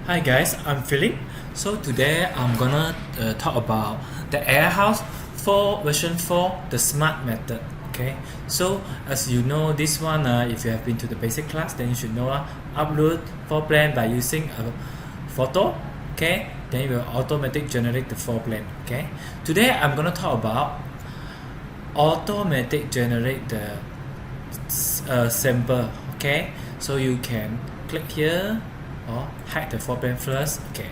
Hi guys, I'm Philip. So today I'm gonna talk about the AiHouse 4 version 4, the smart method. Okay, so as you know, this one if you have been to the basic class, then you should know upload floor plan by using a photo. Okay, then it will automatically generate the floor plan. Okay, today I'm gonna talk about automatic generate the sample. Okay, so you can click here or hide the floor plan first. Okay,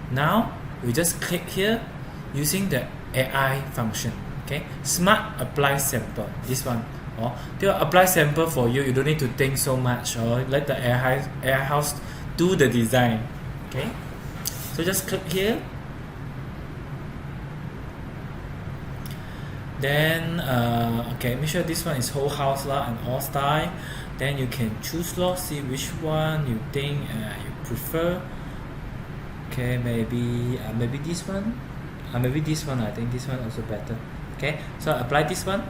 now we just click here using the AI function. Okay, smart apply sample, this one, they will apply sample for you. You don't need to think so much, or let the AiHouse do the design. Okay, so just click here, then okay, make sure this one is whole house and all style. Then you can choose see which one you think you prefer. Okay, maybe this one, maybe this one. I think this one also better. Okay, so apply this one.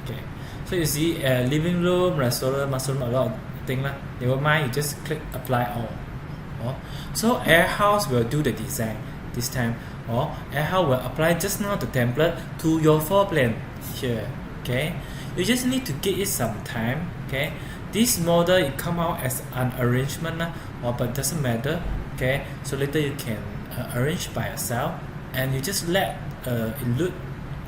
Okay, so you see living room, restaurant, master room, a lot of things never mind, you just click apply all. So AiHouse will do the design this time, AiHouse will apply just now the template to your floor plan here. Okay, you just need to give it some time. Okay, this model it come out as an arrangement but doesn't matter. Okay, so later you can arrange by yourself, and you just let it look.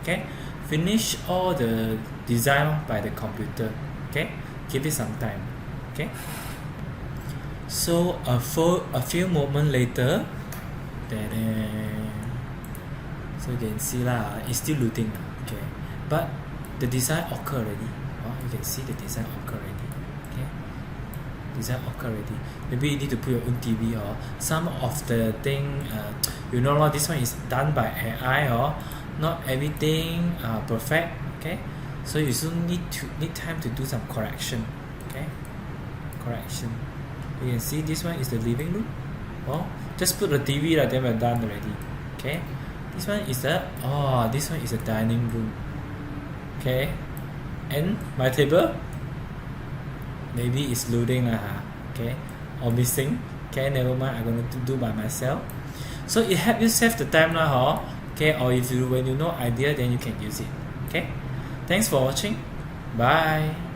Okay, finish all the design by the computer. Okay, give it some time. Okay, so for a few moments later, so you can see it's still loading. Okay, but the design occur already. You can see the design occur already. Okay, design occur already. Maybe you need to put your own TV or some of the thing. This one is done by AI not everything perfect. Okay, so you still need time to do some correction. Okay, correction. You can see this one is the living room. Just put the TV then we're done already. Okay, this one is this one is a dining room. Okay, and my table maybe it's loading okay, or missing. Okay, never mind, I'm gonna do by myself. So it helps you save the time okay, or if you when you know idea, then you can use it. Okay, thanks for watching. Bye.